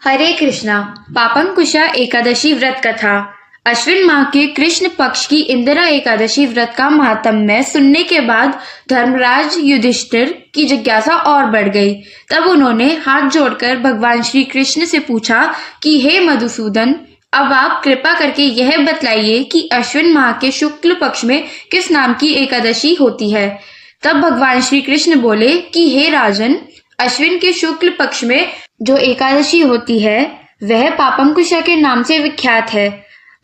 हरे कृष्णा। पापंकुशा एकादशी व्रत कथा। अश्विन माह के कृष्ण पक्ष की इंदिरा एकादशी व्रत का महात्म्य सुनने के बाद धर्मराज युधिष्ठिर की जिज्ञासा और बढ़ गई। तब उन्होंने हाथ जोड़कर भगवान श्री कृष्ण से पूछा कि हे मधुसूदन, अब आप कृपा करके यह बतलाइए कि अश्विन माह के शुक्ल पक्ष में किस नाम की एकादशी होती है। तब भगवान श्री कृष्ण बोले कि हे राजन, अश्विन के शुक्ल पक्ष में जो एकादशी होती है वह पापंकुशा के नाम से विख्यात है।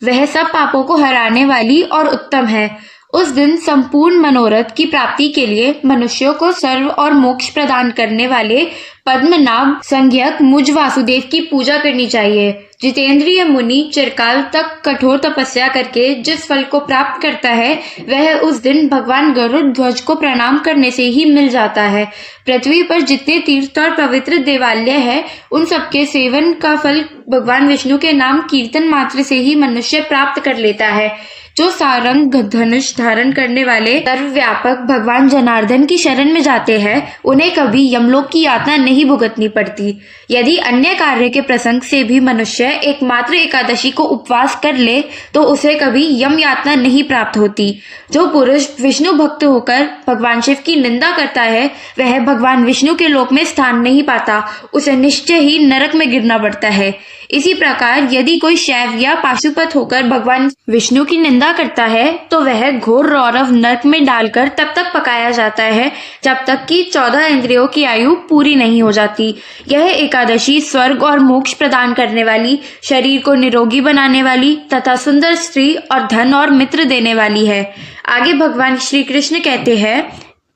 वह सब पापों को हराने वाली और उत्तम है। उस दिन संपूर्ण मनोरथ की प्राप्ति के लिए मनुष्यों को सर्व और मोक्ष प्रदान करने वाले पद्मनाभ संज्ञक मुझ वासुदेव की पूजा करनी चाहिए। जितेंद्रिय मुनि चिरकाल तक कठोर तपस्या करके जिस फल को प्राप्त करता है वह उस दिन भगवान गरुड़ ध्वज को प्रणाम करने से ही मिल जाता है। पृथ्वी पर जितने तीर्थ और पवित्र देवालय है उन सबके सेवन का फल भगवान विष्णु के नाम कीर्तन मात्र से ही मनुष्य प्राप्त कर लेता है। जो सारंग धनुष धारण करने वाले सर्वव्यापक भगवान जनार्दन की शरण में जाते हैं उन्हें कभी यमलोक की यातना नहीं भुगतनी पड़ती। यदि अन्य कार्य के प्रसंग से भी मनुष्य एकमात्र एकादशी को उपवास कर ले तो उसे कभी यम यातना नहीं प्राप्त होती। जो पुरुष विष्णु भक्त होकर भगवान शिव की निंदा करता है वह भगवान विष्णु के लोक में स्थान नहीं पाता, उसे निश्चय ही नरक में गिरना पड़ता है। इसी प्रकार यदि कोई शैव या पाशुपत होकर भगवान विष्णु की निंदा करता है तो वह घोर रौरव नरक में डालकर तब तक पकाया जाता है जब तक कि 14 इंद्रियों की आयु पूरी नहीं हो जाती। यह एकादशी स्वर्ग और मोक्ष प्रदान करने वाली, शरीर को निरोगी बनाने वाली तथा सुंदर स्त्री और धन और मित्र देने वाली है। आगे भगवान श्री कृष्ण कहते हैं,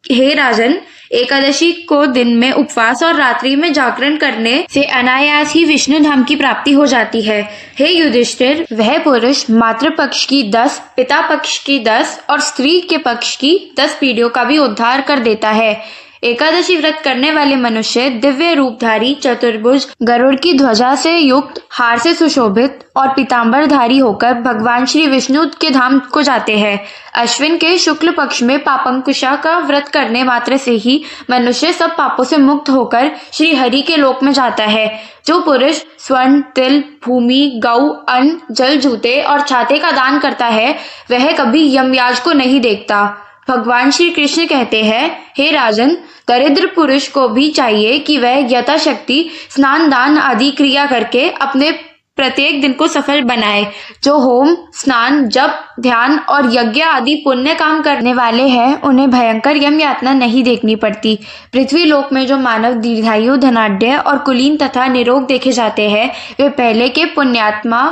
हे राजन, एकादशी को दिन में उपवास और रात्रि में जागरण करने से अनायास ही विष्णु धाम की प्राप्ति हो जाती है। हे युधिष्ठिर, वह पुरुष मातृ पक्ष की 10, पिता पक्ष की 10 और स्त्री के पक्ष की 10 पीढ़ियों का भी उद्धार कर देता है। एकादशी व्रत करने वाले मनुष्य दिव्य रूपधारी, चतुर्भुज, गरुड़ की ध्वजा से युक्त, हार से सुशोभित और पीतांबरधारी होकर भगवान श्री विष्णु के धाम को जाते हैं। अश्विन के शुक्ल पक्ष में पापंकुशा का व्रत करने मात्र से ही मनुष्य सब पापों से मुक्त होकर श्री हरि के लोक में जाता है। जो पुरुष स्वर्ण, तिल, भूमि, गौ, अन्न, जल, जूते और छाते का दान करता है वह कभी यमयाज को नहीं देखता। भगवान श्री कृष्ण कहते हैं, हे राजन, दरिद्र पुरुष को भी चाहिए कि वह यथाशक्ति स्नान, दान आदि क्रिया करके अपने प्रत्येक दिन को सफल बनाए। जो होम, स्नान, जप, ध्यान और यज्ञ आदि पुण्य काम करने वाले हैं उन्हें भयंकर यम यातना नहीं देखनी पड़ती। पृथ्वी लोक में जो मानव दीर्घायु, धनाढ्य और कुलीन तथा निरोग देखे जाते हैं वे पहले के पुण्यात्मा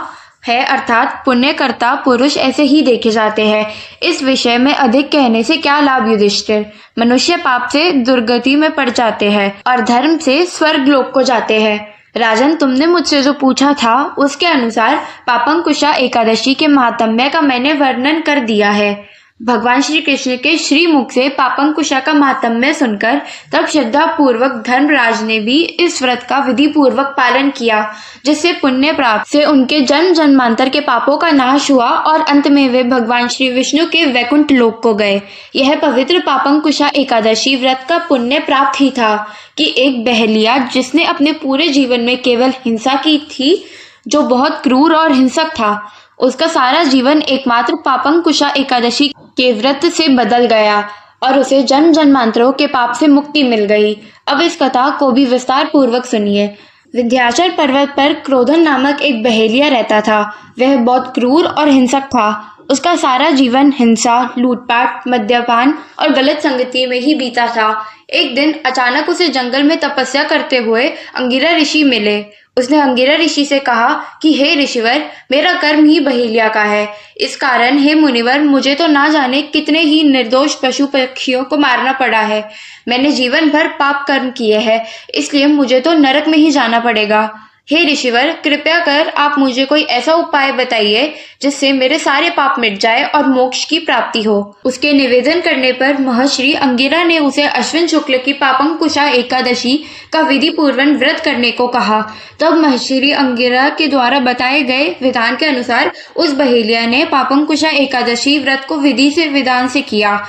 है, अर्थात पुण्यकर्ता पुरुष ऐसे ही देखे जाते हैं। इस विषय में अधिक कहने से क्या लाभ युधिष्ठिर। मनुष्य पाप से दुर्गति में पड़ जाते हैं और धर्म से स्वर्ग लोक को जाते हैं। राजन, तुमने मुझसे जो पूछा था उसके अनुसार पापंकुशा एकादशी के महात्म्य का मैंने वर्णन कर दिया है। भगवान श्री कृष्ण के श्री मुख से पापंकुशा का महात्म्य सुनकर तब श्रद्धा पूर्वक धर्मराज ने भी इस व्रत का विधि पूर्वक पालन किया, जिससे पुण्य प्राप्त से उनके जन्म जन्मांतर के पापों का नाश हुआ और अंत में वे भगवान श्री विष्णु के वैकुंठ लोक को गए। यह पवित्र पापंकुशा एकादशी व्रत का पुण्य प्राप्त ही था कि एक बहलिया जिसने अपने पूरे जीवन में केवल हिंसा की थी, जो बहुत क्रूर और हिंसक था, उसका सारा जीवन एकमात्र पापंकुशा एकादशी के व्रत से बदल गया और उसे जन्म जन्मांतरों के पाप से मुक्ति मिल गई। अब इस कथा को भी विस्तार पूर्वक सुनिए। विंध्याचल पर्वत पर क्रोधन नामक एक बहेलिया रहता था। वह बहुत क्रूर और हिंसक था। उसका सारा जीवन हिंसा, लूटपाट, मद्यपान और गलत संगति में ही बीता था। एक दिन अचानक उसे जंगल में तपस्या करते हुए अंगिरा ऋषि मिले। उसने अंगिरा ऋषि से कहा कि हे ऋषिवर, मेरा कर्म ही बहेलिया का है। इस कारण हे मुनिवर, मुझे तो ना जाने कितने ही निर्दोष पशु पक्षियों को मारना पड़ा है। मैंने जीवन भर पाप कर्म किए हैं, इसलिए मुझे तो नरक में ही जाना पड़ेगा। हे ऋषिवर, कृपया कर आप मुझे कोई ऐसा उपाय बताइए जिससे मेरे सारे पाप मिट जाए और मोक्ष की प्राप्ति हो। उसके निवेदन करने पर महर्षि अंगिरा ने उसे अश्विन शुक्ल की पापंकुशा एकादशी का विधि पूर्वक व्रत करने को कहा। तब महर्षि अंगिरा के द्वारा बताए गए विधान के अनुसार उस बहेलिया ने पापंकुशा एकादशी व्रत को विधि से विधान से किया।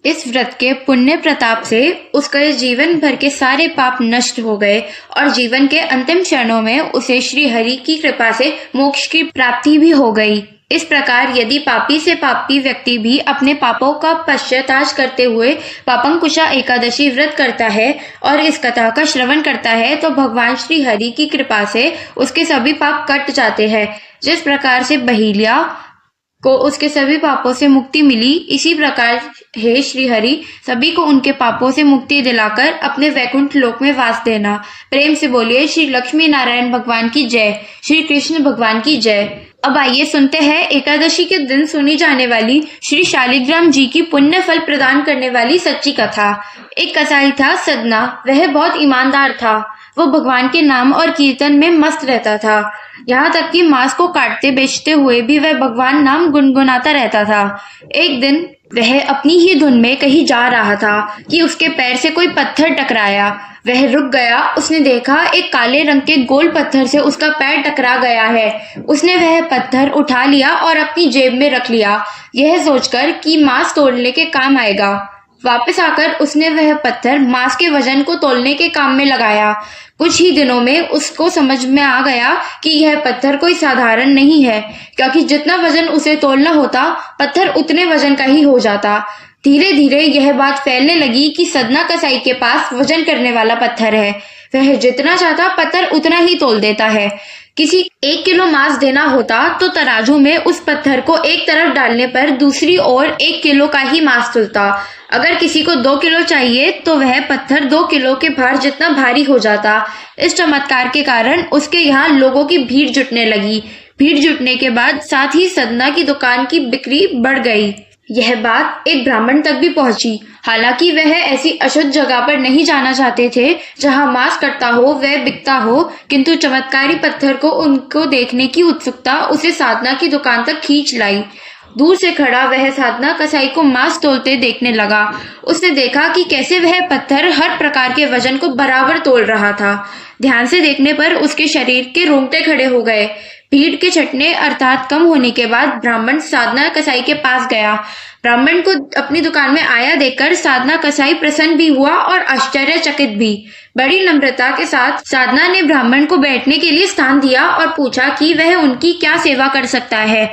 इस व्रत के पुण्य प्रताप से उसके जीवन भर के सारे पाप नष्ट हो गए और जीवन के अंतिम क्षणों में उसे श्री हरि की कृपा से मोक्ष की प्राप्ति भी हो गई। इस प्रकार यदि पापी से पापी व्यक्ति भी अपने पापों का पश्चाताप करते हुए पापंकुशा एकादशी व्रत करता है और इस कथा का श्रवण करता है तो भगवान श्री हरि की कृपा से उसके सभी पाप कट जाते हैं। जिस प्रकार से बहिलिया को उसके सभी पापों से मुक्ति मिली, इसी प्रकार हे श्री हरि सभी को उनके पापों से मुक्ति दिलाकर अपने वैकुंठ लोक में वास देना। प्रेम से बोलिए श्री लक्ष्मी नारायण भगवान की जय, श्री कृष्ण भगवान की जय। अब आइए सुनते हैं एकादशी के दिन सुनी जाने वाली श्री शालिग्राम जी की पुण्य फल प्रदान करने वाली सच्ची कथा। एक कसाई था सदना, वह बहुत ईमानदार था। वो भगवान के नाम और कीर्तन में मस्त रहता था। यहाँ तक कि मांस को काटते बेचते हुए भी वह भगवान नाम गुनगुनाता रहता था। एक दिन वह अपनी ही धुन में कहीं जा रहा था कि उसके पैर से कोई पत्थर टकराया। वह रुक गया। उसने देखा एक काले रंग के गोल पत्थर से उसका पैर टकरा गया है। उसने वह पत्थर उठा लिया और अपनी जेब में रख लिया, यह सोचकर कि मांस तोलने के काम आएगा। वापस आकर उसने वह पत्थर मांस के वजन को तोलने के काम में लगाया। कुछ ही दिनों में उसको समझ में आ गया कि यह पत्थर कोई साधारण नहीं है, क्योंकि जितना वजन उसे तोलना होता पत्थर उतने वजन का ही हो जाता। धीरे धीरे यह बात फैलने लगी कि सदना कसाई के पास वजन करने वाला पत्थर है। वह जितना चाहता पत्थर उतना ही तोल देता है। किसी 1 किलो मांस देना होता तो तराजू में उस पत्थर को एक तरफ डालने पर दूसरी ओर 1 किलो का ही मांस तुलता। अगर किसी को 2 किलो चाहिए तो वह पत्थर 2 किलो के भार जितना भारी हो जाता। इस चमत्कार के कारण उसके यहाँ लोगों की भीड़ जुटने लगी। भीड़ जुटने के बाद साथ ही सदना की दुकान की बिक्री बढ़ गई। यह बात एक ब्राह्मण तक भी पहुंची। हालांकि वह ऐसी अशुद्ध जगह पर नहीं जाना चाहते थे जहां मांस कटता हो वह बिकता हो, किंतु चमत्कारी पत्थर को उनको देखने की उत्सुकता उसे साधना की दुकान तक खींच लाई। दूर से खड़ा वह साधना कसाई को मांस तोलते देखने लगा। उसने देखा कि कैसे वह पत्थर हर प्रकार के वजन को बराबर तोल रहा था। ध्यान से देखने पर उसके शरीर के रोंगटे खड़े हो गए। भीड़ के छटने अर्थात कम होने के बाद ब्राह्मण साधना कसाई के पास गया। ब्राह्मण को अपनी दुकान में आया देखकर साधना कसाई प्रसन्न भी हुआ और आश्चर्यचकित भी। बड़ी नम्रता के साथ साधना ने ब्राह्मण को बैठने के लिए स्थान दिया और पूछा कि वह उनकी क्या सेवा कर सकता है।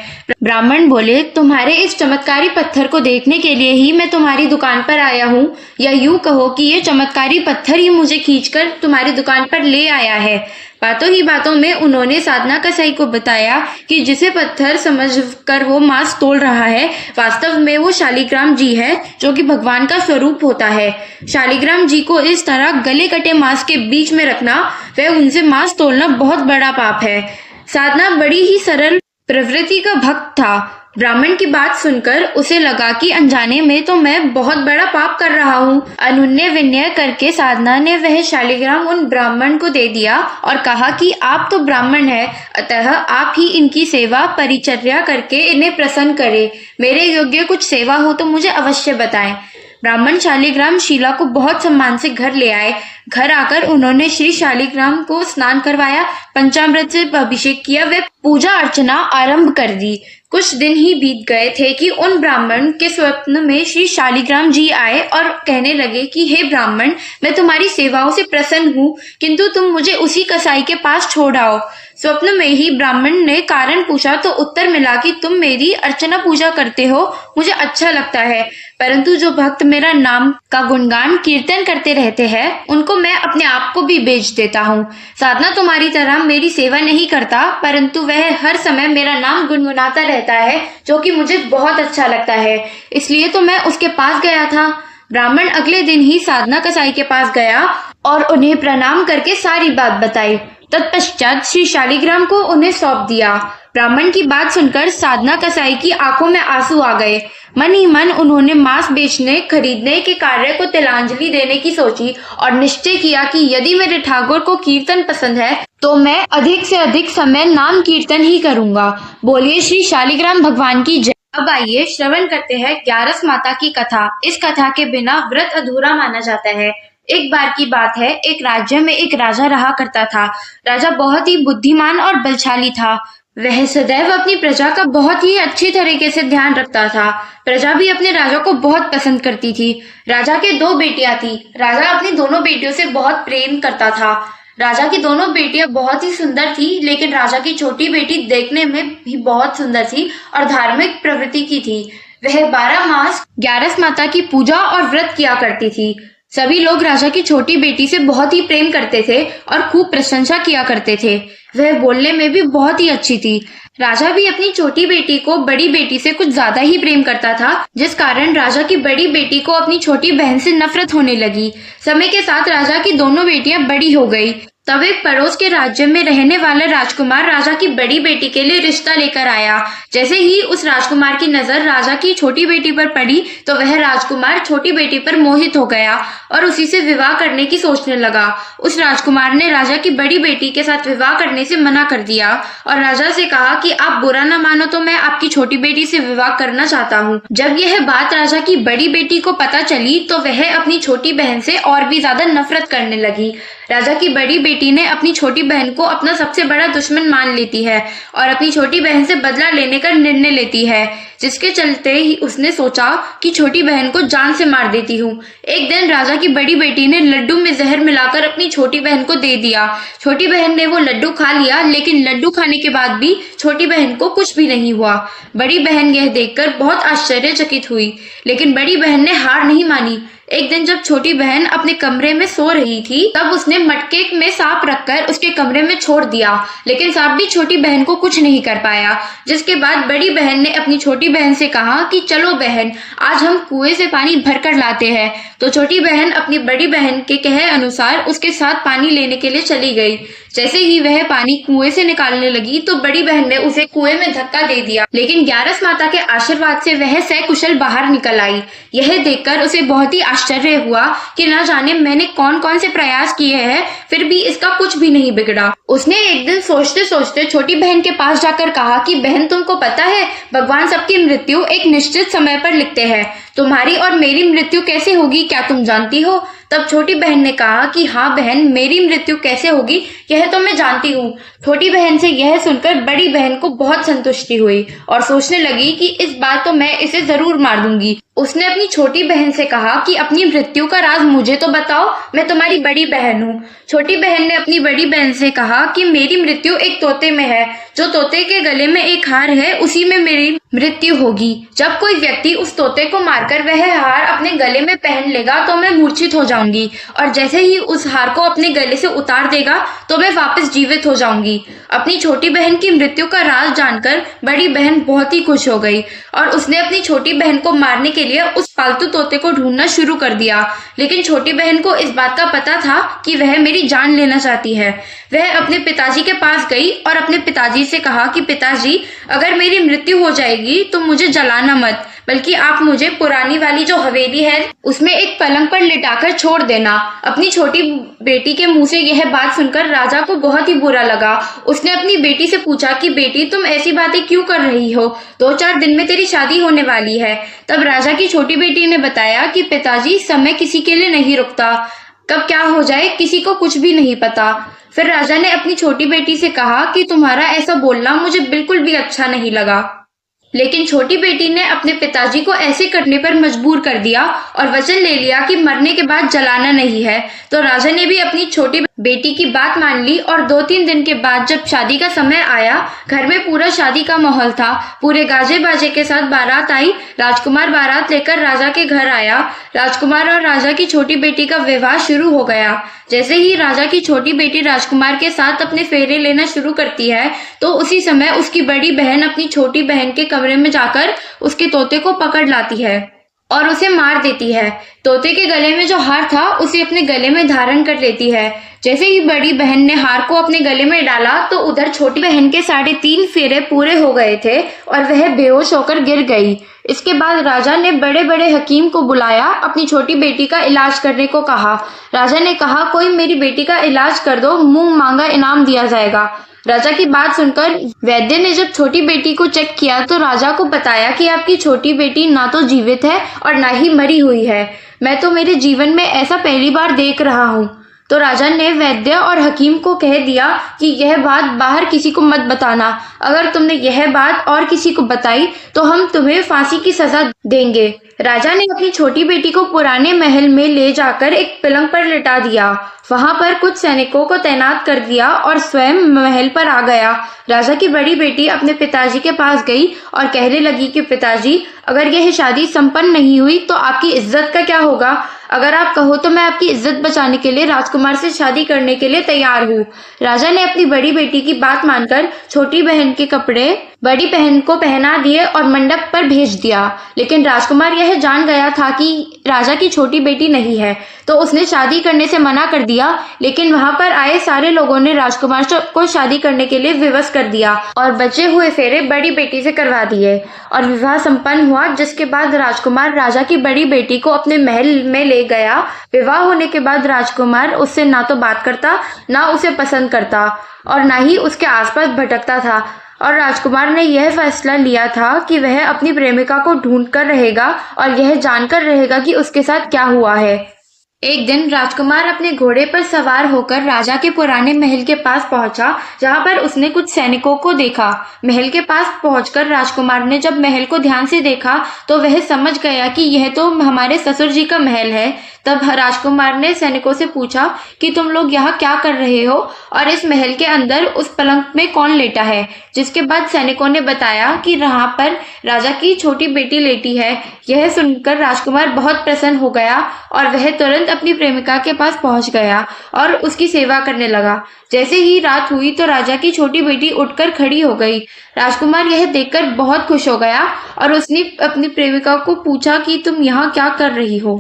ब्राह्मण बोले, तुम्हारे इस चमत्कारी पत्थर को देखने के लिए ही मैं तुम्हारी दुकान पर आया हूँ, या यूं कहो कि ये चमत्कारी पत्थर ही मुझे खींचकर तुम्हारी दुकान पर ले आया है। बातों ही बातों में उन्होंने साधना कसाई को बताया कि जिसे पत्थर समझकर वो मांस तोल रहा है वास्तव में वो शालिग्राम जी है, जो कि भगवान का स्वरूप होता है। शालिग्राम जी को इस तरह गले कटे मांस के बीच में रखना, वह उनसे मांस तोलना बहुत बड़ा पाप है। साधना बड़ी ही सरल प्रवृत्ति का भक्त था। ब्राह्मण की बात सुनकर उसे लगा कि अनजाने में तो मैं बहुत बड़ा पाप कर रहा हूँ। अनुनय विनय करके साधना ने वह शालिग्राम उन ब्राह्मण को दे दिया और कहा कि आप तो ब्राह्मण हैं, अतः आप ही इनकी सेवा परिचर्या करके इन्हें प्रसन्न करें। मेरे योग्य कुछ सेवा हो तो मुझे अवश्य बताएं। ब्राह्मण शालिग्राम शीला को बहुत सम्मान से घर ले आए। घर आकर उन्होंने श्री शालिग्राम को स्नान करवाया, पंचामृत से अभिषेक किया, वे पूजा अर्चना आरंभ कर दी। कुछ दिन ही बीत गए थे कि उन ब्राह्मण के स्वप्न में श्री शालिग्राम जी आए और कहने लगे कि हे ब्राह्मण, मैं तुम्हारी सेवाओं से प्रसन्न हूँ, किंतु तुम मुझे उसी कसाई के पास छोड़ आओ। स्वप्न में ही ब्राह्मण ने कारण पूछा तो उत्तर मिला कि तुम मेरी अर्चना पूजा करते हो, मुझे अच्छा लगता है, परंतु जो भक्त मेरा नाम का गुणगान कीर्तन करते रहते हैं उनको मैं अपने आप को भी बेच देता हूँ। साधना तुम्हारी तरह मेरी सेवा नहीं करता, परंतु वह हर समय मेरा नाम गुनगुनाता रहता है, जो कि मुझे बहुत अच्छा लगता है, इसलिए तो मैं उसके पास गया था। ब्राह्मण अगले दिन ही साधना कसाई के पास गया और उन्हें प्रणाम करके सारी बात बताई। तत्पश्चात श्री शालिग्राम को उन्हें सौंप दिया। ब्राह्मण की बात सुनकर साधना कसाई की आंखों में आंसू आ गए। मन ही मन उन्होंने मांस बेचने खरीदने के कार्य को तिलांजलि देने की सोची और निश्चय किया कि यदि मेरे ठाकुर को कीर्तन पसंद है तो मैं अधिक से अधिक समय नाम कीर्तन ही करूंगा। बोलिए श्री शालिग्राम भगवान की जय। अब आइए श्रवण करते हैं 11 माता की कथा। इस कथा के बिना व्रत अधूरा माना जाता है। एक बार की बात है, एक राज्य में एक राजा रहा करता था। राजा बहुत ही बुद्धिमान और बलशाली था। वह सदैव अपनी प्रजा का बहुत ही अच्छी तरीके से ध्यान रखता था। प्रजा भी अपने राजा को बहुत पसंद करती थी। राजा के दो बेटियां थी। राजा अपनी दोनों बेटियों से बहुत प्रेम करता था। राजा की दोनों बेटियां बहुत ही सुंदर थी, लेकिन राजा की छोटी बेटी देखने में भी बहुत सुंदर थी और धार्मिक प्रवृत्ति की थी। वह 12 मास ग्यारस माता की पूजा और व्रत किया करती थी। सभी लोग राजा की छोटी बेटी से बहुत ही प्रेम करते थे और खूब प्रशंसा किया करते थे। वह बोलने में भी बहुत ही अच्छी थी। राजा भी अपनी छोटी बेटी को बड़ी बेटी से कुछ ज्यादा ही प्रेम करता था, जिस कारण राजा की बड़ी बेटी को अपनी छोटी बहन से नफरत होने लगी। समय के साथ राजा की दोनों बेटियां बड़ी हो गई। तब एक पड़ोस के राज्य में रहने वाला राजकुमार राजा की बड़ी बेटी के लिए रिश्ता लेकर आया। जैसे ही उस राजकुमार की नजर राजा की छोटी बेटी पर पड़ी, तो वह राजकुमार छोटी बेटी पर मोहित हो गया और उसी से विवाह करने की सोचने लगा। उस राजकुमार ने राजा की बड़ी बेटी के साथ विवाह करने से मना कर दिया और राजा से कहा कि आप बुरा न मानो तो मैं आपकी छोटी बेटी से विवाह करना चाहता हूँ। जब यह बात राजा की बड़ी बेटी को पता चली, तो वह अपनी छोटी बहन से और भी ज्यादा नफरत करने लगी। राजा की बड़ी बेटी ने अपनी छोटी बहन को अपना सबसे बड़ा दुश्मन मान लेती है और अपनी छोटी बहन से बदला लेने का निर्णय लेती है, जिसके चलते ही उसने सोचा कि छोटी बहन को जान से मार देती हूँ। एक दिन राजा की बड़ी बेटी ने लड्डू में जहर मिलाकर अपनी छोटी बहन को दे दिया। छोटी बहन ने वो लड्डू खा लिया, लेकिन लड्डू खाने के बाद भी छोटी बहन को कुछ भी नहीं हुआ। बड़ी बहन यह देखकर बहुत आश्चर्यचकित हुई, लेकिन बड़ी बहन ने हार नहीं मानी। एक दिन जब छोटी बहन अपने कमरे में सो रही थी, तब उसने मटके में सांप रखकर उसके कमरे में छोड़ दिया, लेकिन सांप भी छोटी बहन को कुछ नहीं कर पाया। जिसके बाद बड़ी बहन ने अपनी छोटी बहन से कहा कि चलो बहन, आज हम कुएं से पानी भरकर लाते हैं। तो छोटी बहन अपनी बड़ी बहन के कहे अनुसार उसके साथ पानी लेने के लिए चली गई। जैसे ही वह पानी कुएं से निकालने लगी, तो बड़ी बहन ने उसे कुएं में धक्का दे दिया, लेकिन ग्यारस माता के आशीर्वाद से वह सकुशल बाहर निकल आई। यह देखकर उसे बहुत ही आश्चर्य हुआ कि न जाने मैंने कौन कौन से प्रयास किए हैं, फिर भी इसका कुछ भी नहीं बिगड़ा। उसने एक दिन सोचते सोचते छोटी बहन के पास जाकर कहा कि बहन, तुमको पता है भगवान सबकी मृत्यु एक निश्चित समय पर लिखते हैं। तुम्हारी और मेरी मृत्यु कैसे होगी, क्या तुम जानती हो? तब छोटी बहन ने कहा कि हाँ बहन, मेरी मृत्यु कैसे होगी यह तो मैं जानती हूँ। छोटी बहन से यह सुनकर बड़ी बहन को बहुत संतुष्टि हुई और सोचने लगी कि इस बार तो मैं इसे जरूर मार दूंगी। उसने अपनी छोटी बहन से कहा कि अपनी मृत्यु का राज मुझे तो बताओ, मैं तुम्हारी बड़ी बहन हूँ। छोटी बहन ने अपनी बड़ी बहन से कहा कि मेरी मृत्यु एक तोते में है। जो तोते के गले में एक हार है, उसी में मेरी मृत्यु होगी। जब कोई व्यक्ति उस तोते को मारकर वह हार अपने गले में पहन लेगा, तो मैं मूर्छित हो जाऊंगी, और जैसे ही उस हार को अपने गले से उतार देगा, तो मैं वापस जीवित हो जाऊंगी। अपनी छोटी बहन की मृत्यु का राज जानकर बड़ी बहन बहुत ही खुश हो गई और उसने अपनी छोटी बहन को मारने के लिए उस पालतू तोते को ढूंढना शुरू कर दिया। लेकिन छोटी बहन को इस बात का पता था कि वह मेरी जान लेना चाहती है। वह अपने पिताजी के पास गई और अपने पिताजी से कहा कि पिताजी, अगर मेरी मृत्यु हो जाएगी तो मुझे जलाना मत, बल्कि आप मुझे पुरानी वाली जो हवेली है उसमें एक पलंग पर लिटाकर छोड़ देना। अपनी छोटी बेटी के मुंह से यह बात सुनकर राजा को बहुत ही बुरा लगा। उसने अपनी बेटी से पूछा कि बेटी, तुम ऐसी बातें क्यों कर रही हो? 2-4 दिन में तेरी शादी होने वाली है। तब राजा की छोटी बेटी ने बताया कि पिताजी, समय किसी के लिए नहीं रुकता, कब क्या हो जाए किसी को कुछ भी नहीं पता। फिर राजा ने अपनी छोटी बेटी से कहा कि तुम्हारा ऐसा बोलना मुझे बिल्कुल भी अच्छा नहीं लगा। लेकिन छोटी बेटी ने अपने पिताजी को ऐसे करने पर मजबूर कर दिया और वचन ले लिया कि मरने के बाद जलाना नहीं है। तो राजा ने भी अपनी छोटी बेटी की बात मान ली और 2-3 दिन के बाद जब शादी का समय आया, घर में पूरा शादी का माहौल था। पूरे गाजे बाजे के साथ बारात आई। राजकुमार बारात लेकर राजा के घर आया। राजकुमार और राजा की छोटी बेटी का विवाह शुरू हो गया। जैसे ही राजा की छोटी बेटी राजकुमार के साथ अपने फेरे लेना शुरू करती है, तो उसी समय उसकी बड़ी बहन अपनी छोटी बहन के कमरे में जाकर उसके तोते को पकड़ लाती है और उसे मार देती है। तोते के गले में जो हार था उसे अपने गले में धारण कर लेती है। जैसे ही बड़ी बहन ने हार को अपने गले में डाला, तो उधर छोटी बहन के 3.5 फेरे पूरे हो गए थे और वह बेहोश होकर गिर गई। इसके बाद राजा ने बड़े बड़े हकीम को बुलाया, अपनी छोटी बेटी का इलाज करने को कहा। राजा ने कहा, कोई मेरी बेटी का इलाज कर दो, मुंह मांगा इनाम दिया जाएगा। राजा की बात सुनकर वैद्य ने जब छोटी बेटी को चेक किया, तो राजा को बताया कि आपकी छोटी बेटी ना तो जीवित है और ना ही मरी हुई है। मैं तो मेरे जीवन में ऐसा पहली बार देख रहा हूँ। तो राजा ने वैद्य और हकीम को कह दिया कि यह बात बाहर किसी को मत बताना। अगर तुमने यह बात और किसी को बताई तो हम तुम्हें फांसी की सजा देंगे। राजा ने अपनी छोटी बेटी को पुराने महल में ले जाकर एक पलंग पर लिटा दिया। वहां पर कुछ सैनिकों को तैनात कर दिया और स्वयं महल पर आ गया। राजा की बड़ी बेटी अपने पिताजी के पास गई और कहने लगी कि पिताजी, अगर यह शादी संपन्न नहीं हुई तो आपकी इज्जत का क्या होगा? अगर आप कहो तो मैं आपकी इज्जत बचाने के लिए राजकुमार से शादी करने के लिए तैयार हूँ। राजा ने अपनी बड़ी बेटी की बात मानकर छोटी बहन के कपड़े बड़ी बहन को पहना दिए और मंडप पर भेज दिया। लेकिन राजकुमार यह जान गया था कि राजा की छोटी बेटी नहीं है, तो उसने शादी करने से मना कर दिया। लेकिन वहां पर आए सारे लोगों ने राजकुमार को शादी करने के लिए विवश कर दिया और बचे हुए फेरे बड़ी बेटी से करवा दिए और विवाह संपन्न हुआ। जिसके बाद राजकुमार राजा की बड़ी बेटी को अपने महल में ले गया। विवाह होने के बाद राजकुमार उससे ना तो बात करता, ना उसे पसंद करता और ना ही उसके आसपास भटकता था। और राजकुमार ने यह फैसला लिया था कि वह अपनी प्रेमिका को ढूंढ कर रहेगा और यह जानकर रहेगा कि उसके साथ क्या हुआ है। एक दिन राजकुमार अपने घोड़े पर सवार होकर राजा के पुराने महल के पास पहुंचा, जहां पर उसने कुछ सैनिकों को देखा। महल के पास पहुंचकर राजकुमार ने जब महल को ध्यान से देखा तो वह समझ गया कि यह तो हमारे ससुर जी का महल है। तब राजकुमार ने सैनिकों से पूछा कि तुम लोग यहाँ क्या कर रहे हो और इस महल के अंदर उस पलंग में कौन लेटा है? जिसके बाद सैनिकों ने बताया कि यहाँ पर राजा की छोटी बेटी लेटी है। यह सुनकर राजकुमार बहुत प्रसन्न हो गया और वह तुरंत अपनी प्रेमिका के पास पहुंच गया और उसकी सेवा करने लगा। जैसे ही रात हुई तो राजा की छोटी बेटी उठकर खड़ी हो गई। राजकुमार यह देखकर बहुत खुश हो गया और उसने अपनी प्रेमिका को पूछा कि तुम यहाँ क्या कर रही हो?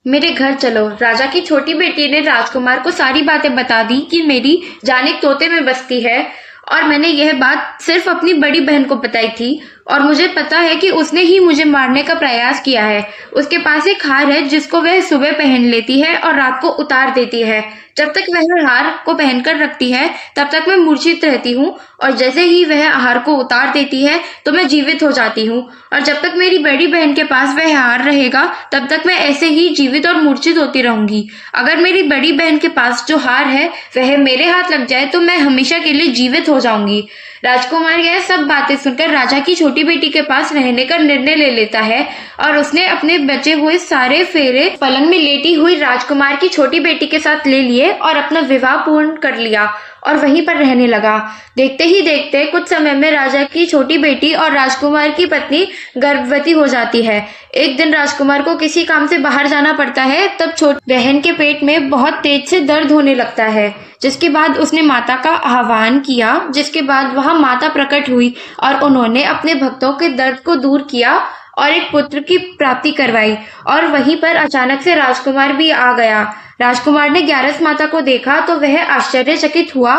मेरे घर चलो। राजा की छोटी बेटी ने राजकुमार को सारी बातें बता दी कि मेरी जान एक तोते में बसती है और मैंने यह बात सिर्फ अपनी बड़ी बहन को बताई थी और मुझे पता है कि उसने ही मुझे मारने का प्रयास किया है। उसके पास एक हार है जिसको वह सुबह पहन लेती है और रात को उतार देती है। जब तक वह हार को पहनकर रखती है तब तक मैं मूर्छित रहती हूँ और जैसे ही वह हार को उतार देती है तो मैं जीवित हो जाती हूँ। और जब तक मेरी बड़ी बहन के पास वह हार रहेगा तब तक मैं ऐसे ही जीवित और मूर्छित होती रहूंगी। अगर मेरी बड़ी बहन के पास जो हार है वह मेरे हाथ लग जाए तो मैं हमेशा के लिए जीवित हो जाऊंगी। राजकुमार यह सब बातें सुनकर राजा की छोटी बेटी के पास रहने का निर्णय ले लेता है और उसने अपने बचे हुए सारे फेरे पलंग में लेटी हुई राजकुमार की छोटी बेटी के साथ ले लिए और अपना विवाह पूर्ण कर लिया और वहीं पर रहने लगा। देखते ही देखते कुछ समय में राजा की छोटी बेटी और राजकुमार की पत्नी गर्भवती हो जाती है। एक दिन राजकुमार को किसी काम से बाहर जाना पड़ता है। तब छोटी बहन के पेट में बहुत तेज से दर्द होने लगता है। जिसके बाद उसने माता का आह्वान किया, जिसके बाद वहां माता प्रकट हुई और उन्होंने अपने भक्तों के दर्द को दूर किया और एक पुत्र की प्राप्ति करवाई। और वहीं पर अचानक से राजकुमार भी आ गया। राजकुमार ने ग्यारस माता को देखा तो वह आश्चर्यचकित हुआ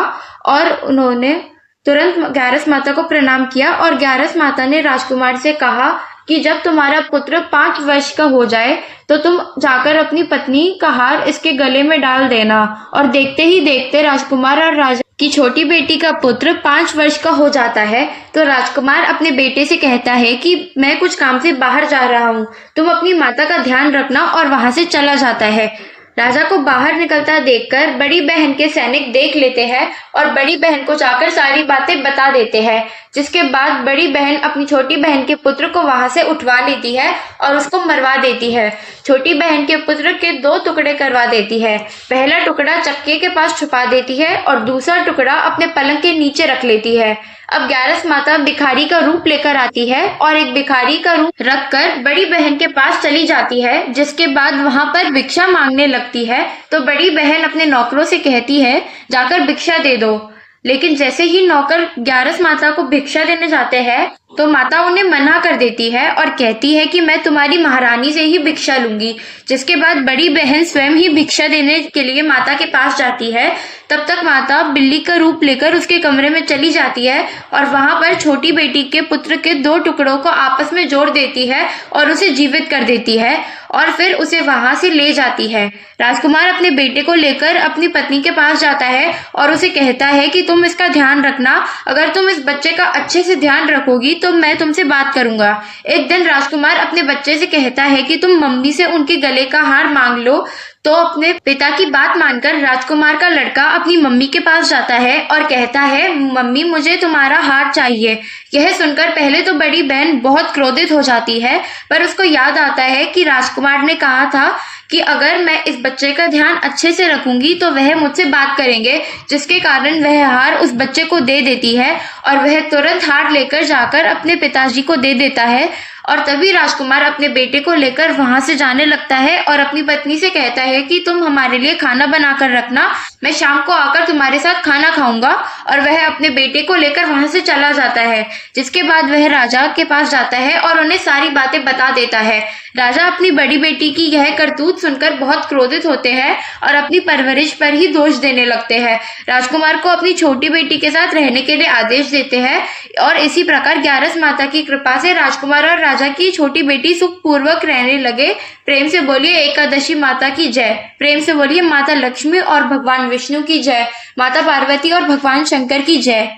और उन्होंने तुरंत ग्यारस माता को प्रणाम किया और ग्यारस माता ने राजकुमार से कहा कि जब तुम्हारा पुत्र 5 वर्ष का हो जाए तो तुम जाकर अपनी पत्नी का हार इसके गले में डाल देना। और देखते ही देखते राजकुमार और राजा की छोटी बेटी का पुत्र 5 वर्ष का हो जाता है। तो राजकुमार अपने बेटे से कहता है कि मैं कुछ काम से बाहर जा रहा हूँ, तुम अपनी माता का ध्यान रखना, और वहां से चला जाता है। राजा को बाहर निकलता देखकर बड़ी बहन के सैनिक देख लेते हैं और बड़ी बहन को जाकर सारी बातें बता देते हैं। जिसके बाद बड़ी बहन अपनी छोटी बहन के पुत्र को वहां से उठवा लेती है और उसको मरवा देती है। छोटी बहन के पुत्र के 2 टुकड़े करवा देती है। पहला टुकड़ा चक्के के पास छुपा देती है और दूसरा टुकड़ा अपने पलंग के नीचे रख लेती है। अब ग्यारस माता भिखारी का रूप लेकर आती है और एक भिखारी का रूप रखकर बड़ी बहन के पास चली जाती है। जिसके बाद वहां पर भिक्षा मांगने लगती है। तो बड़ी बहन अपने नौकरों से कहती है जाकर भिक्षा दे दो। लेकिन जैसे ही नौकर ग्यारस माता को भिक्षा देने जाते हैं तो माता उन्हें मना कर देती है और कहती है कि मैं तुम्हारी महारानी से ही भिक्षा लूंगी। जिसके बाद बड़ी बहन स्वयं ही भिक्षा देने के लिए माता के पास जाती है। तब तक माता बिल्ली का रूप लेकर उसके कमरे में चली जाती है और वहां पर छोटी बेटी के पुत्र के 2 टुकड़ों को आपस में जोड़ देती है और उसे जीवित कर देती है और फिर उसे वहां से ले जाती है। राजकुमार अपने बेटे को लेकर अपनी पत्नी के पास जाता है और उसे कहता है कि तुम इसका ध्यान रखना, अगर तुम इस बच्चे का अच्छे से ध्यान रखोगी तो मैं तुमसे बात करूंगा। एक दिन राजकुमार अपने बच्चे से कहता है कि तुम मम्मी से उनके गले का हार मांग लो। तो अपने पिता की बात मानकर राजकुमार का लड़का अपनी मम्मी के पास जाता है और कहता है, मम्मी मुझे तुम्हारा हार चाहिए। यह सुनकर पहले तो बड़ी बहन बहुत क्रोधित हो जाती है, पर उसको याद आता है कि राजकुमार ने कहा था कि अगर मैं इस बच्चे का ध्यान अच्छे से रखूंगी तो वह मुझसे बात करेंगे, जिसके कारण वह हार उस बच्चे को दे देती है और वह तुरंत हार लेकर जाकर अपने पिताजी को दे देता है। और तभी राजकुमार अपने बेटे को लेकर वहां से जाने लगता है और अपनी पत्नी से कहता है कि तुम हमारे लिए खाना बना कर रखना, मैं शाम को आकर तुम्हारे साथ खाना खाऊंगा। और वह अपने बेटे को लेकर वहां से चला जाता है, जिसके बाद वह राजा के पास जाता है और उन्हें सारी बातें बता देता है। राजा अपनी बड़ी बेटी की यह करतूत सुनकर बहुत क्रोधित होते हैं और अपनी परवरिश पर ही दोष देने लगते हैं। राजकुमार को अपनी छोटी बेटी के साथ रहने के लिए आदेश देते हैं और इसी प्रकार ग्यारस माता की कृपा से राजकुमार और राजा की छोटी बेटी सुखपूर्वक रहने लगे। प्रेम से बोलिए एकादशी माता की जय। प्रेम से बोलिए माता लक्ष्मी और भगवान विष्णु की जय। माता पार्वती और भगवान शंकर की जय।